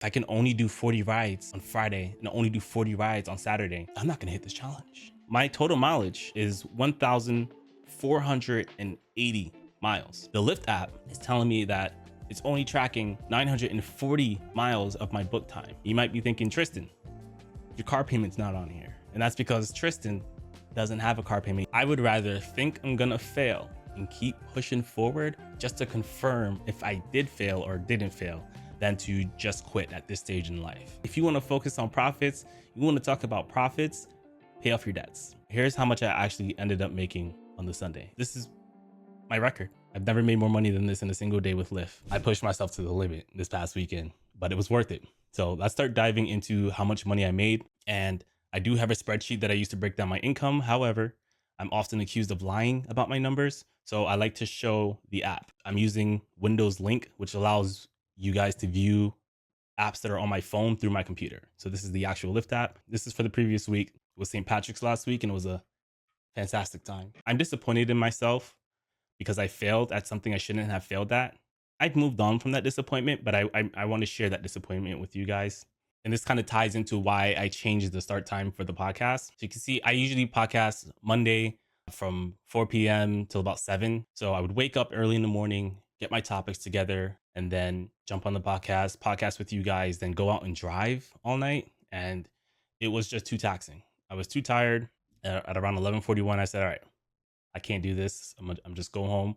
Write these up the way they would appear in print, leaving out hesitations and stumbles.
If I can only do 40 rides on Friday and only do 40 rides on Saturday, I'm not gonna hit this challenge. My total mileage is 1,480 miles. The Lyft app is telling me that it's only tracking 940 miles of my book time. You might be thinking, Tristan, your car payment's not on here. And that's because Tristan doesn't have a car payment. I would rather think I'm gonna fail and keep pushing forward just to confirm if I did fail or didn't fail than to just quit at this stage in life. If you wanna focus on profits, you wanna talk about profits, pay off your debts. Here's how much I actually ended up making on the Sunday. This is my record. I've never made more money than this in a single day with Lyft. I pushed myself to the limit this past weekend, but it was worth it. So let's start diving into how much money I made. And I do have a spreadsheet that I use to break down my income. However, I'm often accused of lying about my numbers. So I like to show the app. I'm using Windows Link, which allows you guys to view apps that are on my phone through my computer. So this is the actual Lyft app. This is for the previous week. It was St. Patrick's last week and it was a fantastic time. I'm disappointed in myself because I failed at something I shouldn't have failed at. I've moved on from that disappointment, but I want to share that disappointment with you guys. And this kind of ties into why I changed the start time for the podcast. So you can see I usually podcast Monday from 4 p.m. till about 7. So I would wake up early in the morning, get my topics together, and then jump on the podcast with you guys, then go out and drive all night. And it was just too taxing. I was too tired. At around 11:41, I said, all right, I can't do this. I'm just go home.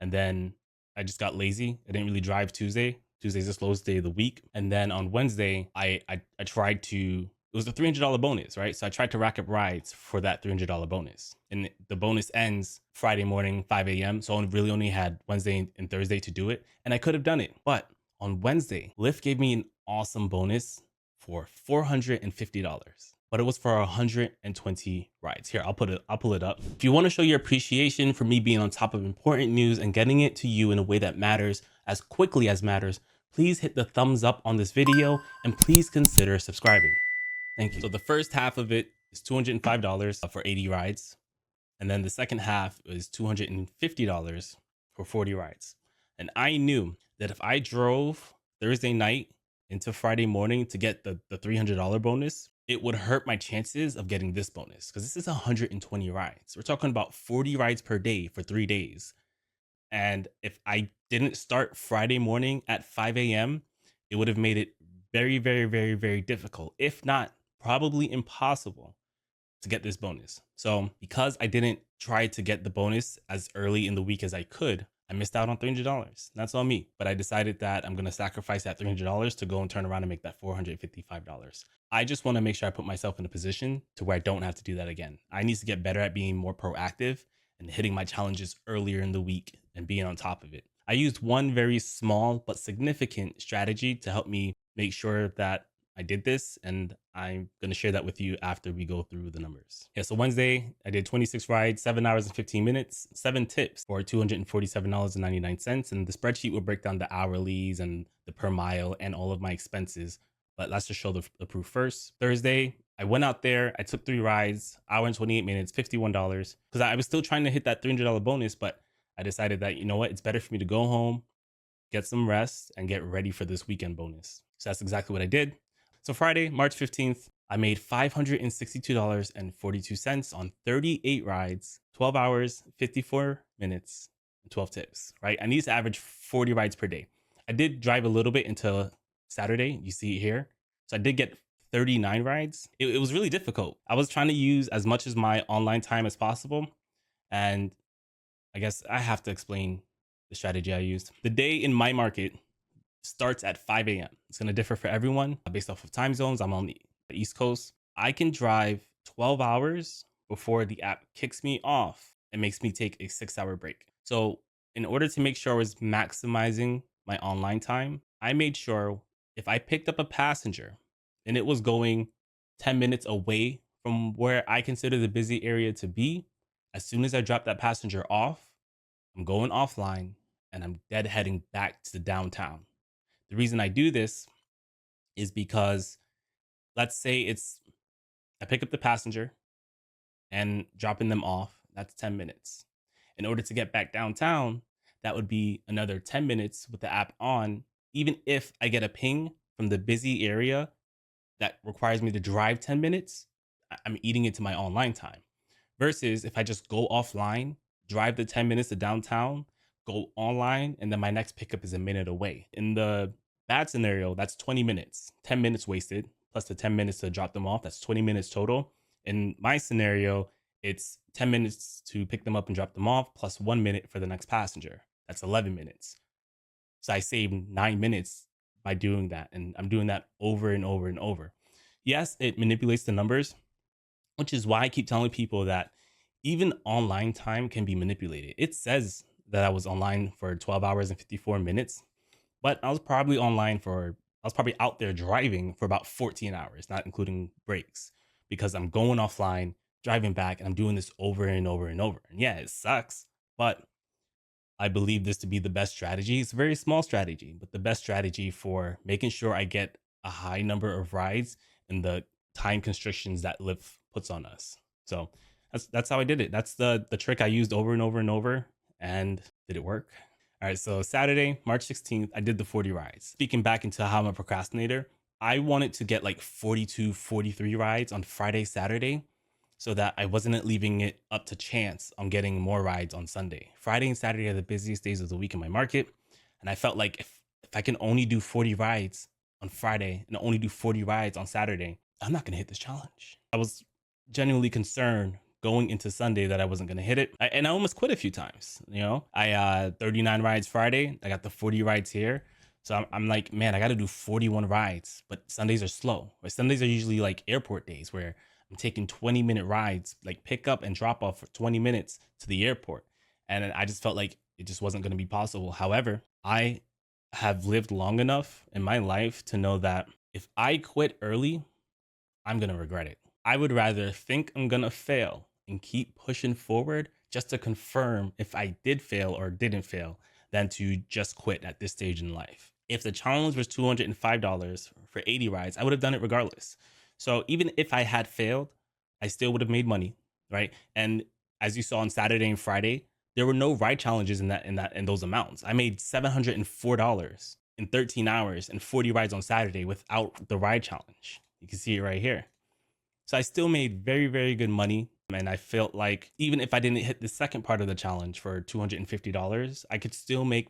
And then I just got lazy. I didn't really drive Tuesday. Tuesday's the slowest day of the week. And then on Wednesday, I tried to, it was a $300 bonus, right? So I tried to rack up rides for that $300 bonus. And the bonus ends Friday morning, 5 a.m. So I really only had Wednesday and Thursday to do it. And I could have done it. But on Wednesday, Lyft gave me an awesome bonus for $450. But it was for 120 rides. Here, I'll pull it up. If you want to show your appreciation for me being on top of important news and getting it to you in a way that matters as quickly as matters, please hit the thumbs up on this video and please consider subscribing. Thank you. So the first half of it is $205 for 80 rides. And then the second half is $250 for 40 rides. And I knew that if I drove Thursday night into Friday morning to get the $300 bonus, it would hurt my chances of getting this bonus because this is 120 rides. We're talking about 40 rides per day for 3 days. And if I didn't start Friday morning at 5 a.m., it would have made it very, very, very, very difficult, if not probably impossible, to get this bonus. So because I didn't try to get the bonus as early in the week as I could, I missed out on $300. That's on me. But I decided that I'm going to sacrifice that $300 to go and turn around and make that $455. I just want to make sure I put myself in a position to where I don't have to do that again. I need to get better at being more proactive and hitting my challenges earlier in the week and being on top of it. I used one very small but significant strategy to help me make sure that I did this, and I'm going to share that with you after we go through the numbers. Yeah, so Wednesday, I did 26 rides, 7 hours and 15 minutes, 7 tips for $247.99. And the spreadsheet will break down the hourlies and the per mile and all of my expenses. But let's just show the proof first. Thursday, I went out there, I took 3 rides, hour and 28 minutes, $51. Because I was still trying to hit that $300 bonus, but I decided that, you know what, it's better for me to go home, get some rest, and get ready for this weekend bonus. So that's exactly what I did. So Friday, March 15th, I made $562.42 on 38 rides, 12 hours, 54 minutes, and 12 tips, right? I need to average 40 rides per day. I did drive a little bit until Saturday. You see it here. So I did get 39 rides. It was really difficult. I was trying to use as much as my online time as possible. And I guess I have to explain the strategy I used. The day in my market starts at 5 a.m. It's going to differ for everyone based off of time zones. I'm on the East Coast. I can drive 12 hours before the app kicks me off and makes me take a 6-hour break. So in order to make sure I was maximizing my online time, I made sure if I picked up a passenger and it was going 10 minutes away from where I consider the busy area to be, as soon as I drop that passenger off, I'm going offline and I'm heading back to downtown. The reason I do this is because let's say I pick up the passenger and dropping them off, that's 10 minutes. In order to get back downtown, that would be another 10 minutes with the app on, even if I get a ping from the busy area that requires me to drive 10 minutes, I'm eating into my online time. Versus if I just go offline, drive the 10 minutes to downtown, go online, and then my next pickup is a minute away. In the bad scenario, that's 20 minutes, 10 minutes wasted, plus the 10 minutes to drop them off. That's 20 minutes total. In my scenario, it's 10 minutes to pick them up and drop them off, plus 1 minute for the next passenger. That's 11 minutes. So I saved 9 minutes by doing that. And I'm doing that over and over and over. Yes, it manipulates the numbers, which is why I keep telling people that even online time can be manipulated. It says that I was online for 12 hours and 54 minutes, but I was probably out there driving for about 14 hours, not including breaks, because I'm going offline, driving back, and I'm doing this over and over and over. And yeah, it sucks, but I believe this to be the best strategy. It's a very small strategy, but the best strategy for making sure I get a high number of rides and the time constrictions that Lyft puts on us. So that's how I did it. That's the trick I used over and over and over. And did it work? All right. So Saturday, March 16th, I did the 40 rides. Speaking back into how I'm a procrastinator, I wanted to get like 42, 43 rides on Friday, Saturday, so that I wasn't leaving it up to chance on getting more rides on Sunday. Friday and Saturday are the busiest days of the week in my market. And I felt like if I can only do 40 rides on Friday and only do 40 rides on Saturday, I'm not going to hit this challenge. I was genuinely concerned going into Sunday that I wasn't going to hit it. And I almost quit a few times. I 39 rides Friday. I got the 40 rides here. So I'm like, man, I got to do 41 rides, but Sundays are slow. But Sundays are usually like airport days where I'm taking 20-minute rides, like pick up and drop off for 20 minutes to the airport. And I just felt like it just wasn't going to be possible. However, I have lived long enough in my life to know that if I quit early, I'm going to regret it. I would rather think I'm going to fail and keep pushing forward just to confirm if I did fail or didn't fail than to just quit at this stage in life. If the challenge was $205 for 80 rides, I would have done it regardless. So even if I had failed, I still would have made money, right? And as you saw on Saturday and Friday, there were no ride challenges in those amounts. I made $704 in 13 hours and 40 rides on Saturday without the ride challenge. You can see it right here. So I still made very, very good money. And I felt like even if I didn't hit the second part of the challenge for $250, I could still make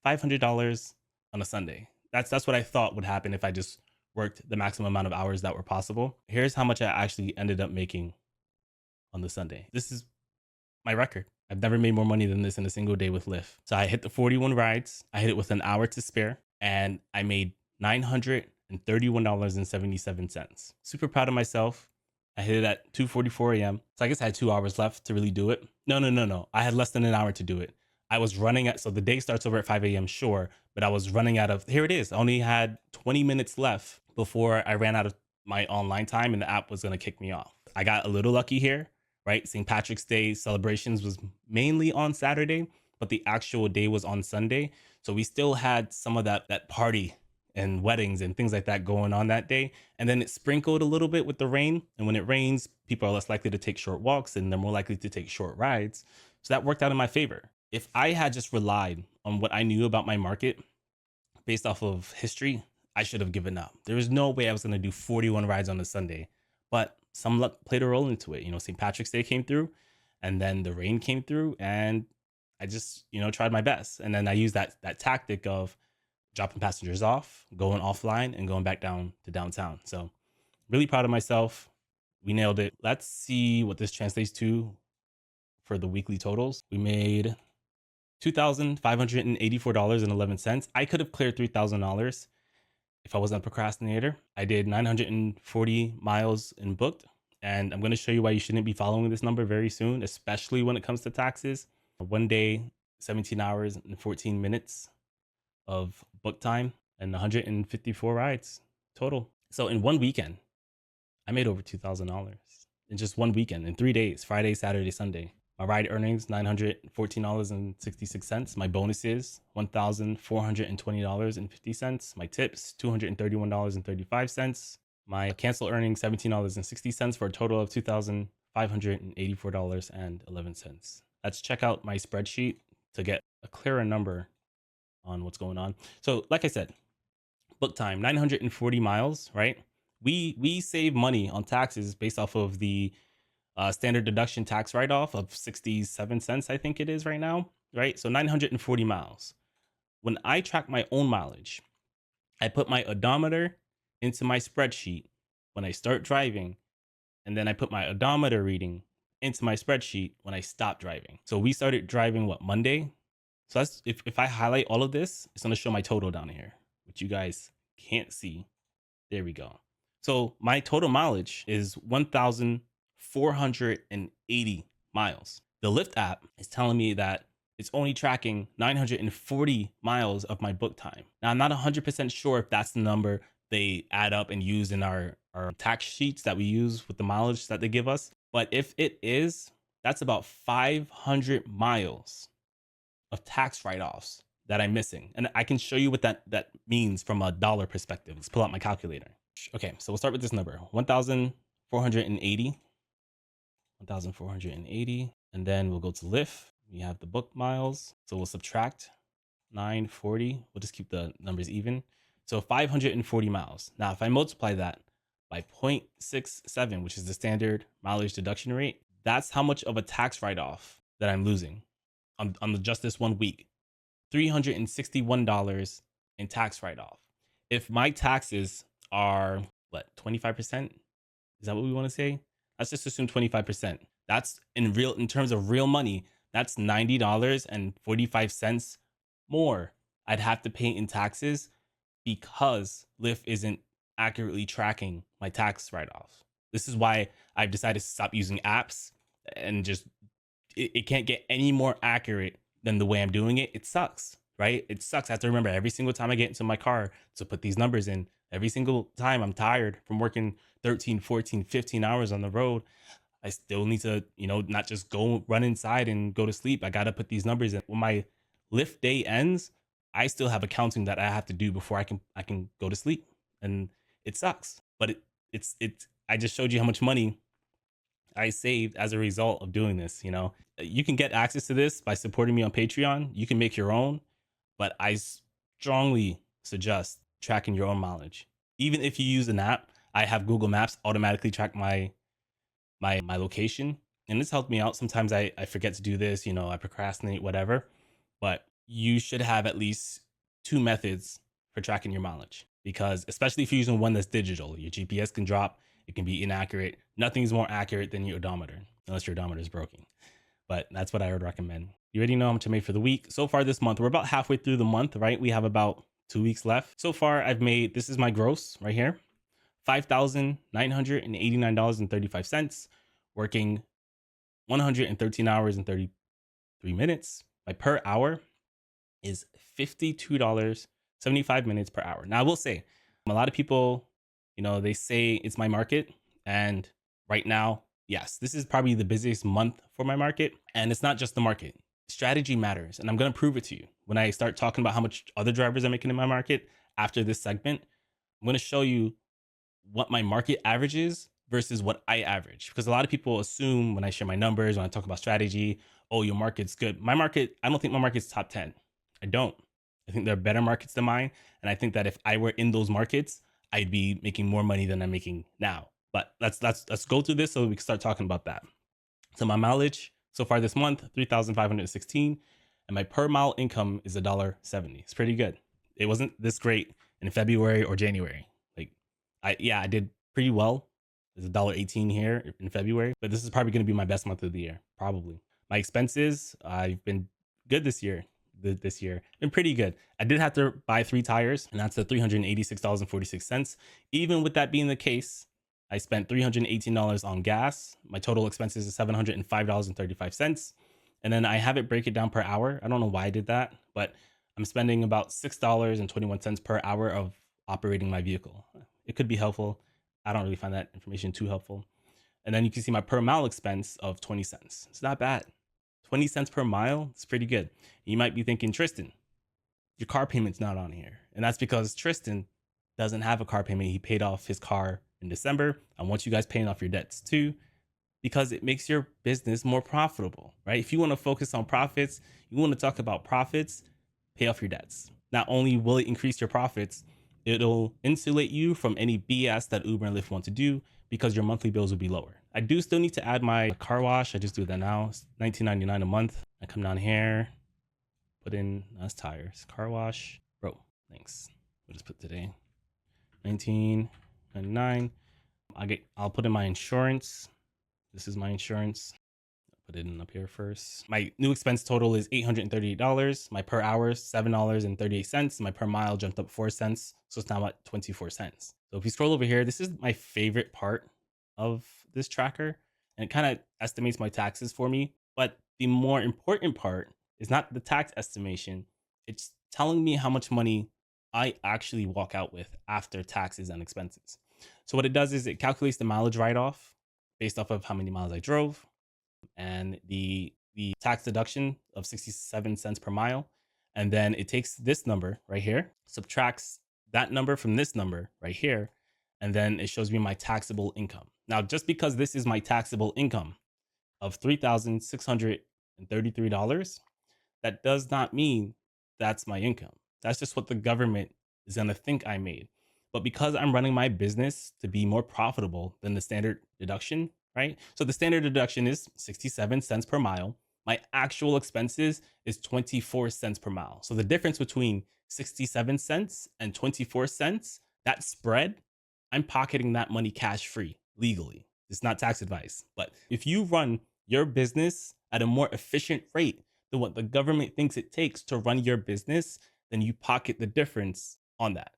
$500 on a Sunday. That's what I thought would happen if I just worked the maximum amount of hours that were possible. Here's how much I actually ended up making on the Sunday. This is my record. I've never made more money than this in a single day with Lyft. So I hit the 41 rides. I hit it with an hour to spare, and I made $931.77. Super proud of myself. I hit it at 2:44 a.m. So I guess I had 2 hours left to really do it. No. I had less than an hour to do it. I was running so the day starts over at 5 a.m. sure, but I was running out of, here it is. I only had 20 minutes left before I ran out of my online time and the app was going to kick me off. I got a little lucky here, right? St. Patrick's Day celebrations was mainly on Saturday, but the actual day was on Sunday. So we still had some of that party and weddings and things like that going on that day. And then it sprinkled a little bit with the rain. And when it rains, people are less likely to take short walks and they're more likely to take short rides. So that worked out in my favor. If I had just relied on what I knew about my market based off of history, I should have given up. There was no way I was going to do 41 rides on a Sunday, but some luck played a role into it. St. Patrick's Day came through and then the rain came through and I just, tried my best. And then I used that tactic of dropping passengers off, going offline, and going back down to downtown. So really proud of myself. We nailed it. Let's see what this translates to for the weekly totals. We made $2,584.11. I could have cleared $3,000 if I wasn't a procrastinator. I did 940 miles in booked, and I'm going to show you why you shouldn't be following this number very soon, especially when it comes to taxes. One day, 17 hours and 14 minutes of book time and 154 rides total. So in one weekend, I made over $2,000 in just one weekend, in 3 days, Friday, Saturday, Sunday. My ride earnings, $914.66. My bonuses, $1,420.50. My tips, $231.35. My cancel earnings, $17.60 for a total of $2,584.11. Let's check out my spreadsheet to get a clearer number on what's going on. So like I said, book time, 940 miles, right? We save money on taxes based off of the standard deduction tax write-off of 67 cents, I think it is right now, right? So 940 miles. When I track my own mileage, I put my odometer into my spreadsheet when I start driving, and then I put my odometer reading into my spreadsheet when I stop driving. So we started driving what, Monday? So that's if I highlight all of this, it's gonna show my total down here, which you guys can't see. There we go. So my total mileage is 1,480 miles. The Lyft app is telling me that it's only tracking 940 miles of my book time. Now, I'm not 100% sure if that's the number they add up and use in our tax sheets that we use with the mileage that they give us. But if it is, that's about 500 miles of tax write-offs that I'm missing. And I can show you what that means from a dollar perspective. Let's pull out my calculator. Okay, so we'll start with this number, 1,480, 1,480. And then we'll go to Lyft. We have the book miles. So we'll subtract 940. We'll just keep the numbers even. So 540 miles. Now, if I multiply that by 0.67, which is the standard mileage deduction rate, that's how much of a tax write-off that I'm losing on just this 1 week. $361 in tax write-off. If my taxes are what, 25%? Is that what we want to say? Let's just assume 25%. That's in terms of real money, that's $90.45 more I'd have to pay in taxes because Lyft isn't accurately tracking my tax write-offs. This is why I've decided to stop using apps and just it can't get any more accurate than the way I'm doing it. It sucks, right? It sucks. I have to remember every single time I get into my car to put these numbers in. Every single time I'm tired from working 13, 14, 15 hours on the road, I still need to, not just go run inside and go to sleep. I got to put these numbers in. When my Lyft day ends, I still have accounting that I have to do before I can go to sleep. And it sucks. But I just showed you how much money I saved as a result of doing this. You can get access to this by supporting me on Patreon. You can make your own, but I strongly suggest tracking your own mileage. Even if you use an app, I have Google Maps automatically track my location, and this helped me out. Sometimes I forget to do this, I procrastinate, whatever, but you should have at least two methods for tracking your mileage, because especially if you're using one that's digital, your GPS can drop, it can be inaccurate. Nothing's more accurate than your odometer, unless your odometer is broken. But that's what I would recommend. You already know how much I made for the week. So far this month, we're about halfway through the month, right? We have about 2 weeks left. So far, I've made, this is my gross right here, $5,989.35, working 113 hours and 33 minutes. My per hour is $52.75 per hour. Now, I will say, a lot of people, they say it's my market. And right now, yes, this is probably the busiest month for my market. And it's not just the market. Strategy matters. And I'm going to prove it to you. When I start talking about how much other drivers are making in my market after this segment, I'm going to show you what my market average is versus what I average. Because a lot of people assume when I share my numbers, when I talk about strategy, oh, your market's good. My market, I don't think my market's top 10. I don't. I think there are better markets than mine. And I think that if I were in those markets, I'd be making more money than I'm making now. But let's go through this so we can start talking about that. So my mileage so far this month, 3,516, and my per mile income is $1.70. It's pretty good. It wasn't this great in February or January. I did pretty well. There's $1.18 here in February, but this is probably going to be my best month of the year, probably. My expenses, I've been good this year. Been pretty good. I did have to buy 3 tires, and that's at $386.46. Even with that being the case, I spent $318 on gas. My total expenses is $705.35. And then I have it break it down per hour. I don't know why I did that, but I'm spending about $6.21 per hour of operating my vehicle. It could be helpful. I don't really find that information too helpful. And then you can see my per mile expense of 20 cents. It's not bad. 20 cents per mile, it's pretty good. You might be thinking, Tristan, your car payment's not on here. And that's because Tristan doesn't have a car payment. He paid off his car in December. I want you guys paying off your debts too, because it makes your business more profitable, right? If you want to focus on profits, you want to talk about profits, pay off your debts. Not only will it increase your profits, It'll insulate you from any BS that Uber and Lyft want to do because your monthly bills will be lower. I do still need to add my car wash. I just do that now. It's $19.99 a month. I come down here, put in that's tires, car wash. Bro, thanks. We'll just put today $19.99. I'll put in my insurance. This is my insurance. Put it in up here first. My new expense total is $838. My per hour is $7.38. My per mile jumped up 4 cents. So it's now at 24 cents. So if you scroll over here, this is my favorite part of this tracker. And it kind of estimates my taxes for me. But the more important part is not the tax estimation. It's telling me how much money I actually walk out with after taxes and expenses. So what it does is it calculates the mileage write-off based off of how many miles I drove, and the tax deduction of 67 cents per mile. And then it takes this number right here, subtracts that number from this number right here, and then it shows me my taxable income. Now, just because this is my taxable income of $3,633, that does not mean that's my income. That's just what the government is going to think I made. But because I'm running my business to be more profitable than the standard deduction, right? So the standard deduction is 67 cents per mile. My actual expenses is 24 cents per mile. So the difference between 67 cents and 24 cents, that spread, I'm pocketing that money cash free legally. It's not tax advice. But if you run your business at a more efficient rate than what the government thinks it takes to run your business, then you pocket the difference on that.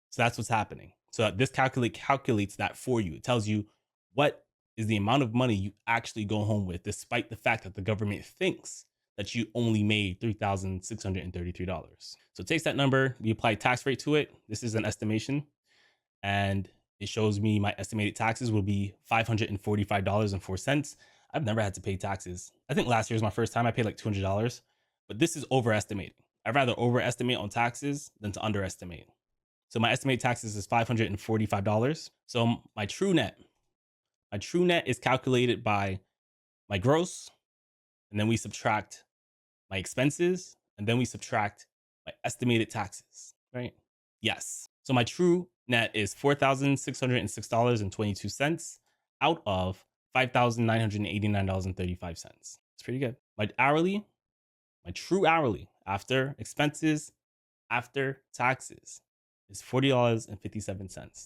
So that's what's happening. So this calculates that for you. It tells you what is the amount of money you actually go home with, despite the fact that the government thinks that you only made $3,633. So it takes that number, we apply tax rate to it. This is an estimation, and it shows me my estimated taxes will be $545.04. I've never had to pay taxes. I think last year was my first time. I paid like $200, but this is overestimating. I'd rather overestimate on taxes than to underestimate. So my estimated taxes is $545. So my true net is calculated by my gross, and then we subtract my expenses, and then we subtract my estimated taxes, right? Yes. So my true net is $4,606.22 out of $5,989.35. It's pretty good. My true hourly after expenses, after taxes, is $40.57.